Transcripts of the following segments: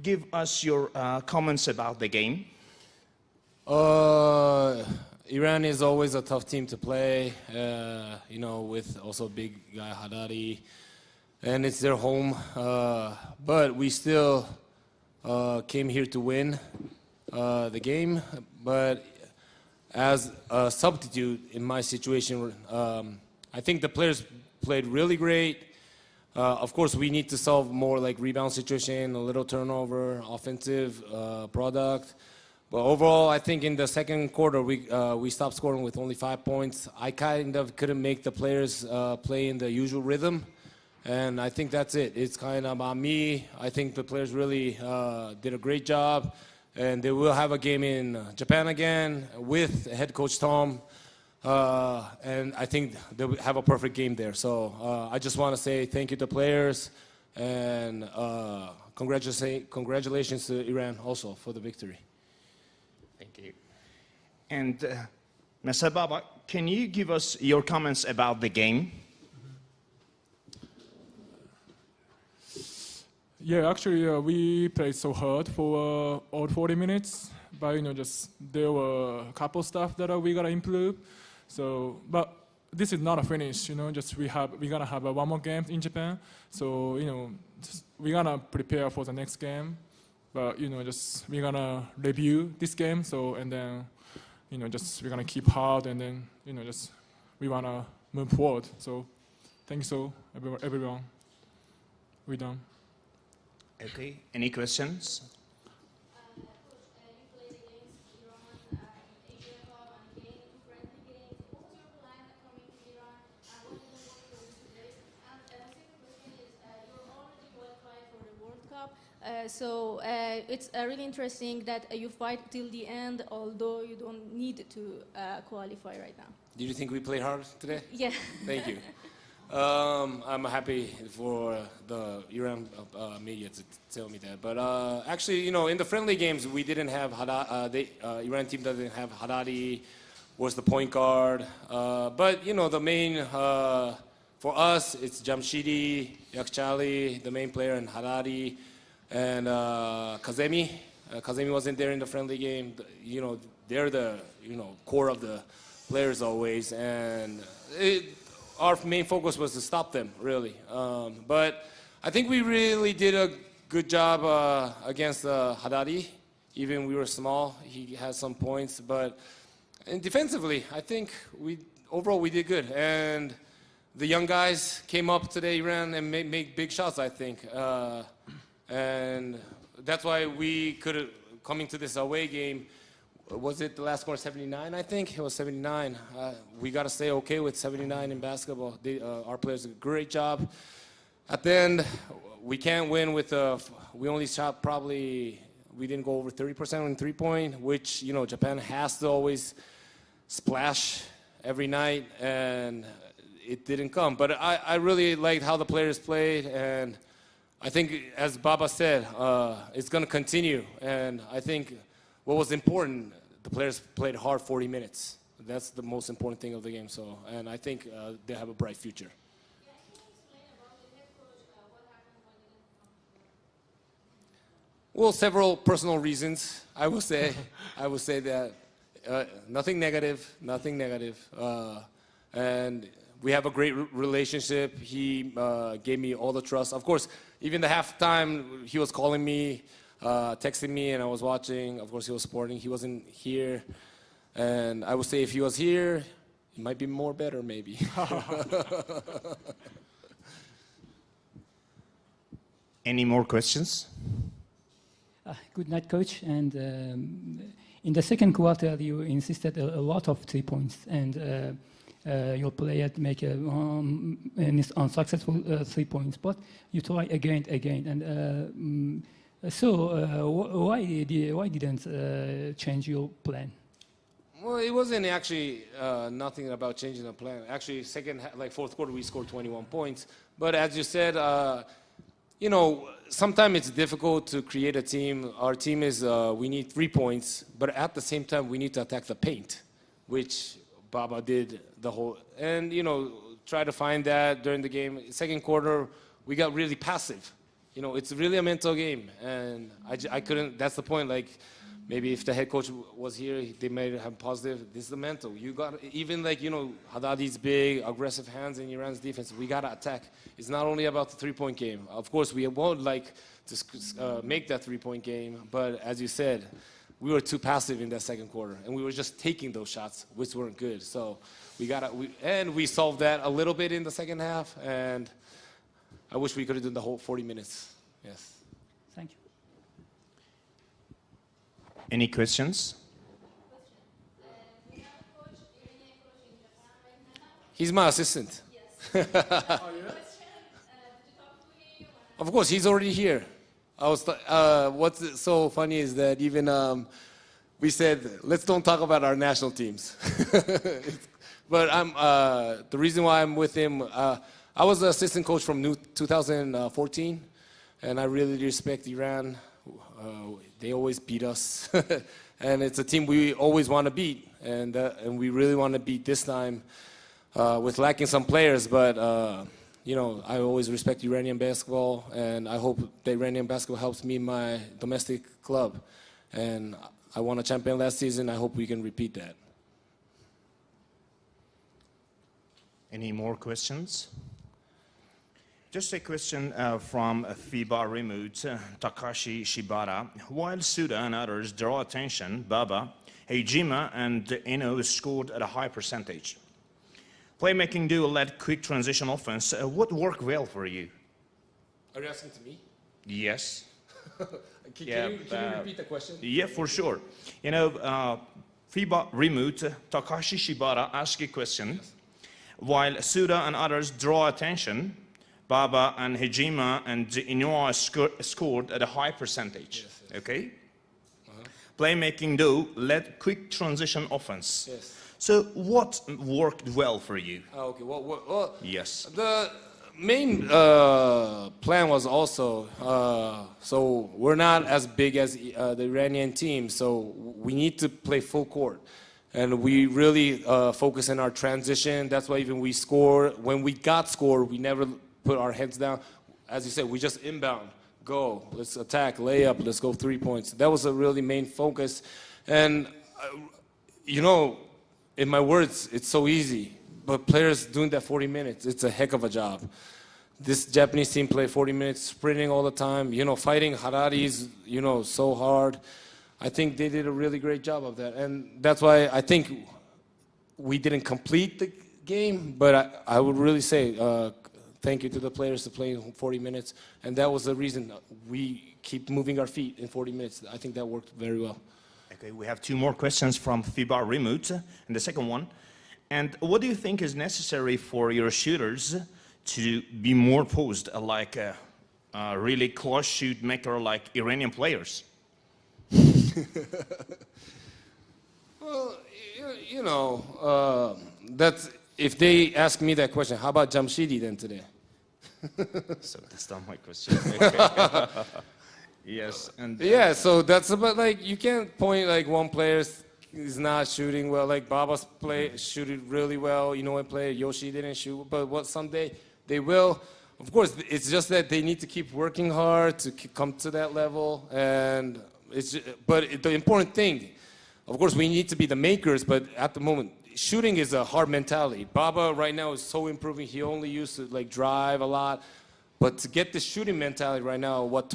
give us your comments about the game? Iran is always a tough team to play, you know, with also big guy Haddadi, and it's their home. But we still came here to win the game. But as a substitute in my situation, I think the players played really great. Of course, we need to solve more like rebound situation, a little turnover, offensive product. But overall, I think in the second quarter, we stopped scoring with only 5 points. I kind of couldn't make the players play in the usual rhythm. And I think that's it. It's kind of about me. I think the players really did a great job. And they will have a game in Japan again with head coach Tom. And I think they'll have a perfect game there. So I just want to say thank you to players. And congratulations to Iran also for the victory. Thank you. And Mr. Baba, can you give us your comments about the game? Yeah, actually, we played so hard for all 40 minutes, but you know, just there were a couple stuff that we gotta improve. So, but this is not a finish, you know. Just we gonna have one more game in Japan. So you know, we gonna prepare for the next game. But you know, just we're gonna review this game. So and then, you know, just we're gonna keep hard, and then you know, just we wanna move forward. So, thank you so everyone. We're done. Okay. Any questions? You played against Iran in Asia Cup and again in friendly games. What was your plan coming to Iran? And what did you work for today? And the second question is, you're already qualified for the World Cup. So it's really interesting that you fight till the end, although you don't need to qualify right now. Did you think we played hard today? Yeah. Thank you. I'm happy for the Iran media to tell me that. But actually, you know, in the friendly games, we didn't have Iran team doesn't have Haddadi, was the point guard. But you know, the main for us, it's Jamshidi, Yakhchali, the main player, and Haddadi, and Kazemi. Kazemi wasn't there in the friendly game. You know, they're the core of the players always, and our main focus was to stop them, really. But I think we really did a good job against Haddadi. Even we were small, he had some points. But defensively, I think overall we did good. And the young guys came up today, Iran, and made big shots, I think. And that's why we could, coming to this away game, was it the last score 79, I think? It was 79. We got to stay okay with 79 in basketball. Our players did a great job. At the end, we can't win with, we only shot probably, we didn't go over 30% on three-point, which, you know, Japan has to always splash every night, and it didn't come. But I really liked how the players played, and I think, as Baba said, it's going to continue. And I think what was important, the players played hard 40 minutes. That's the most important thing of the game. So, and I think they have a bright future. Can you explain about the head coach, what happened when he didn't come? Well, several personal reasons, I will say. I will say that nothing negative, nothing negative. And we have a great relationship. He gave me all the trust. Of course, even the halftime, he was calling me, texting me, and I was watching. Of course, he was sporting. He wasn't here. And I would say if he was here, it might be more better, maybe. Any more questions? Good night, coach. And in the second quarter, you insisted a lot of 3 points, and your player make an unsuccessful 3 points. But you try again, and why didn't change your plan? Well, it wasn't actually nothing about changing the plan. Actually, fourth quarter, we scored 21 points. But as you said, you know, sometimes it's difficult to create a team. Our team is, we need 3 points, but at the same time, we need to attack the paint, which Baba did the whole, and, you know, try to find that during the game. Second quarter, we got really passive. you know, it's really a mental game, and I couldn't. That's the point. Like, maybe if the head coach was here, they might have positive. This is the mental. You got even like, you know, Haddadi's big, aggressive hands in Iran's defense. We gotta attack. It's not only about the three-point game. Of course, we won't like to make that three-point game, but as you said, we were too passive in that second quarter, and we were just taking those shots, which weren't good. So we solved that a little bit in the second half, and I wish we could have done the whole 40 minutes. Yes. Thank you. Any questions? We have a coach, Iranian coach in Japan right now. He's my assistant. Yes. Question, did you talk to him? Of course, he's already here. What's so funny is that even we said, let's don't talk about our national teams. But the reason why I'm with him, I was the assistant coach from 2014, and I really respect Iran. They always beat us, and it's a team we always want to beat, and we really want to beat this time with lacking some players, but you know, I always respect Iranian basketball, and I hope the Iranian basketball helps me in my domestic club. And I won a champion last season. I hope we can repeat that. Any more questions? Just a question from FIBA remote, Takashi Shibata. While Suda and others draw attention, Baba, Hejima, and Eno scored at a high percentage. Playmaking duo led quick transition offense. What worked well for you? Are you asking to me? Yes. Can you repeat the question? Yeah, for sure. You know, FIBA remote, Takashi Shibata asked a question. Yes. While Suda and others draw attention, Baba and Hejima and Inoue scored at a high percentage. Yes, yes. Okay? Playmaking duo led quick transition offense. Yes. So what worked well for you? Okay, well, yes. The main plan was also, so we're not as big as the Iranian team, so we need to play full court. And we really focus on our transition. That's why even we score. When we got score, we never put our heads down. As you said, we just inbound, go, let's attack, layup, let's go 3 points. That was a really main focus. And, you know, in my words, it's so easy. But players doing that 40 minutes, it's a heck of a job. This Japanese team played 40 minutes, sprinting all the time, you know, fighting Hararis, you know, so hard. I think they did a really great job of that. And that's why I think we didn't complete the game, but I would really say thank you to the players for playing 40 minutes. And that was the reason we keep moving our feet in 40 minutes. I think that worked very well. Okay, we have two more questions from FIBA remote, and the second one. And what do you think is necessary for your shooters to be more posed, like a really close shoot maker like Iranian players? Well, you know, that's, if they ask me that question, how about Jamshidi then today? So that's not my question. Yes, and yeah, so that's about, like, you can't point like one player is not shooting well. Like Baba's shooted really well. You know, one player Yoshi didn't shoot, but what someday they will. Of course, it's just that they need to keep working hard to come to that level. And it's just, but the important thing, of course, we need to be the makers. But at the moment, shooting is a hard mentality. Baba right now is so improving. He only used to like drive a lot, but to get the shooting mentality right now, what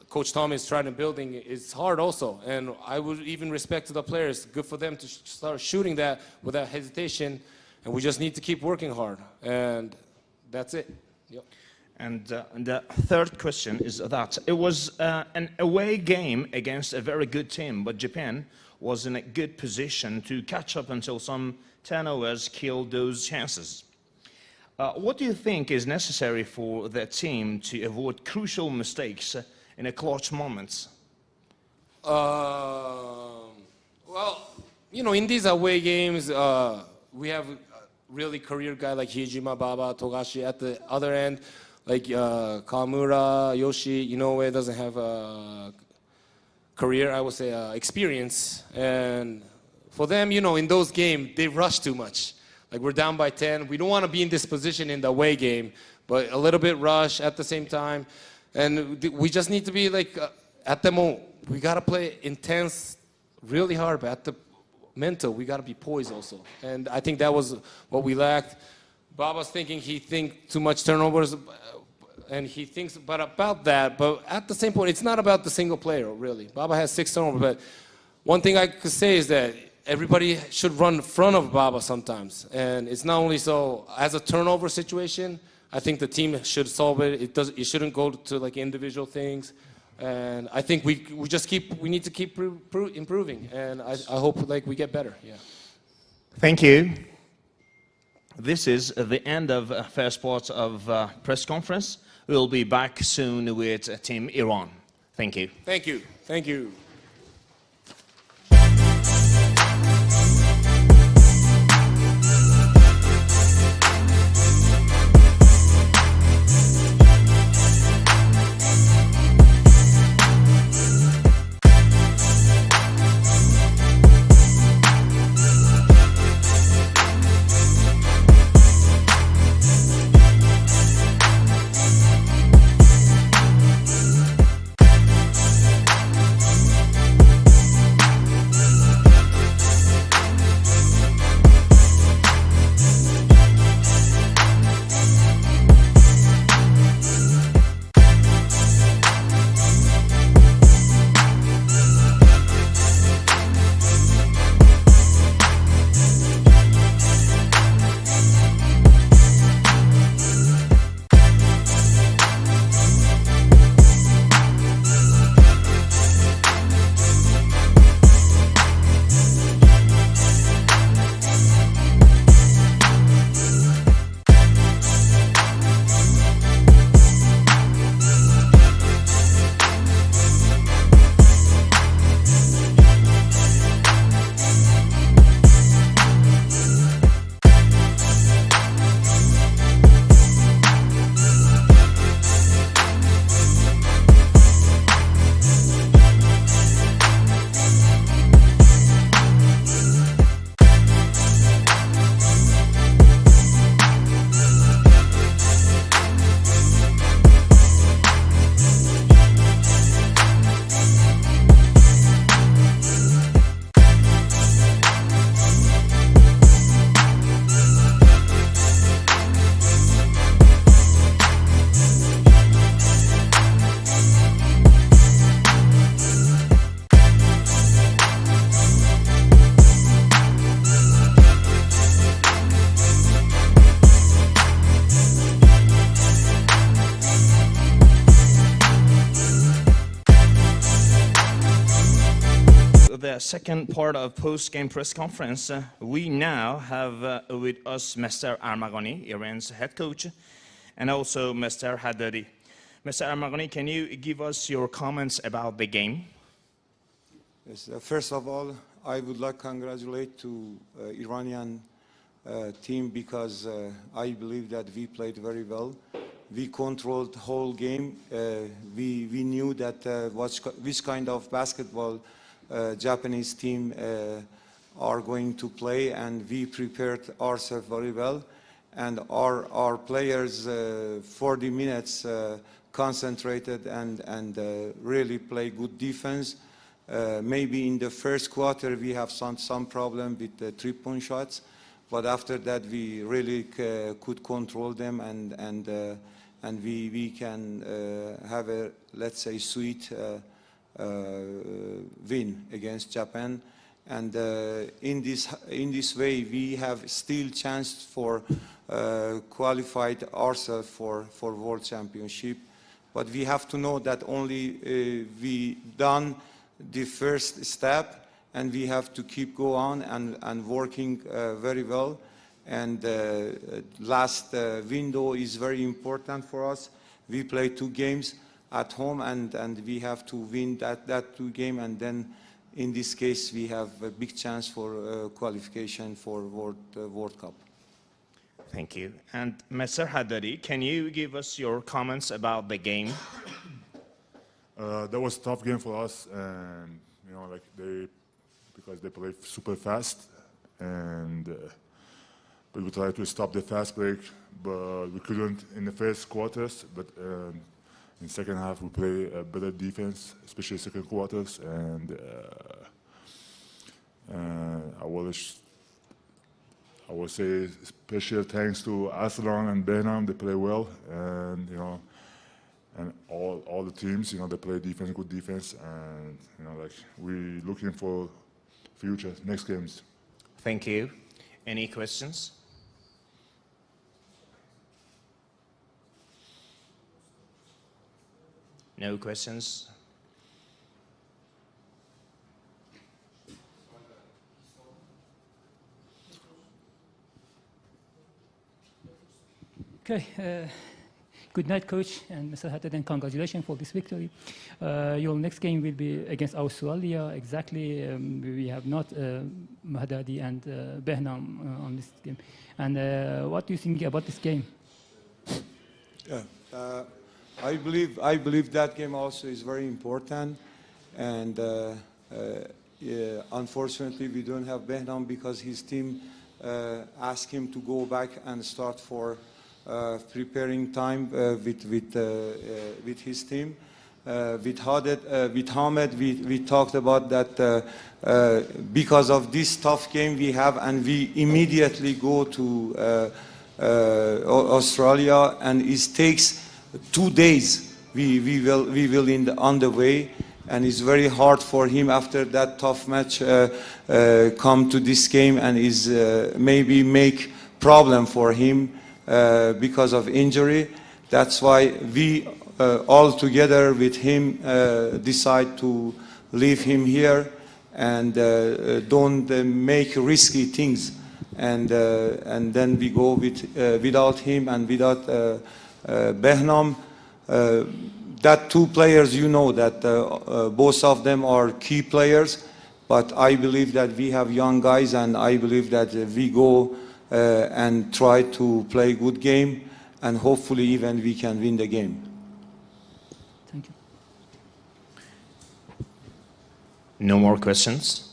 Coach Tom is trying to building is hard also. And I would even respect to the players. Good for them to start shooting that without hesitation. And we just need to keep working hard. And that's it. Yep. And the third question is that it was an away game against a very good team, but Japan was in a good position to catch up until some turnovers killed those chances. What do you think is necessary for the team to avoid crucial mistakes in a clutch moments? Well, you know, in these away games, we have a really career guy like Hijima, Baba, Togashi at the other end, like Kawamura, Yoshi, Inoue doesn't have a career, I would say, experience. And for them, you know, in those games, they rush too much. Like, we're down by 10. We don't want to be in this position in the away game, but a little bit rush at the same time. And we just need to be like, at the moment, we got to play intense, really hard, but at the mental, we got to be poised also. And I think that was what we lacked. Baba's thinking he thinks too much turnovers, and he thinks about that. But at the same point, it's not about the single player, really. Baba has 6 turnovers, but one thing I could say is that everybody should run in front of Baba sometimes. And it's not only so, as a turnover situation, I think the team should solve it. It shouldn't go to like individual things. And I think we need to keep improving. And I hope like we get better. Yeah. Thank you. This is the end of first part of press conference. We'll be back soon with Team Iran. Thank you. Thank you. Thank you. The second part of post-game press conference, we now have with us Mr. Armagani, Iran's head coach, and also Mr. Haddadi. Mr. Armagani, can you give us your comments about the game? Yes, first of all, I would like to congratulate to Iranian team because I believe that we played very well. We controlled the whole game. We knew that which kind of basketball Japanese team are going to play, and we prepared ourselves very well. And our players 40 minutes concentrated and really play good defense. Maybe in the first quarter we have some problem with the 3-point shots, but after that we really could control them and we can have a, let's say, sweet win against Japan. And in this way we have still chance for qualified ourselves for World Championship. But we have to know that only we done the first step, and we have to keep go on and working very well. And last window is very important for us. We play 2 games at home, and we have to win that 2 games, and then in this case we have a big chance for qualification for World Cup. Thank you. And Mr. Haddadi, can you give us your comments about the game? That was a tough game for us, and because they play super fast, and we tried to stop the fast break, but we couldn't in the first quarters. But In second half, we play a better defense, especially second quarters, and I will say special thanks to Aslan and Behnam. They play well, and and all the teams, they play defense, good defense, and like we're looking for future next games. Thank you. Any questions? No questions? Okay. Good night, coach, and Mr. Haddad, and congratulations for this victory. Your next game will be against Australia. Exactly, we have not Mahdadi and Behnam on this game. And what do you think about this game? Yeah, I believe that game also is very important, and unfortunately we don't have Behnam because his team asked him to go back and start for preparing time with his team. With Hamed, we talked about that because of this tough game we have, and we immediately go to Australia, and it takes 2 days. We will on the way, and it's very hard for him after that tough match come to this game, and is maybe make problem for him because of injury. That's why we all together with him decide to leave him here and don't make risky things, and then we go without him and without Behnam. That 2 players, that both of them are key players, but I believe that we have young guys, and I believe that we go and try to play good game, and hopefully even we can win the game. Thank you. No more questions?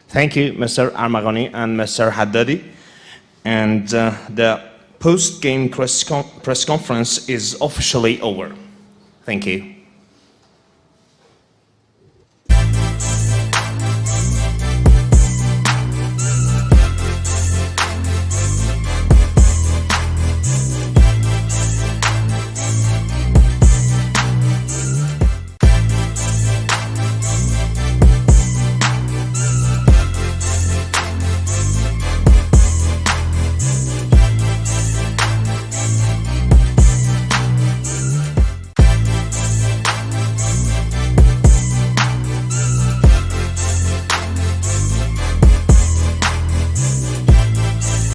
Thank you, Mr. Armagani and Mr. Haddadi. And the post-game press conference is officially over. Thank you.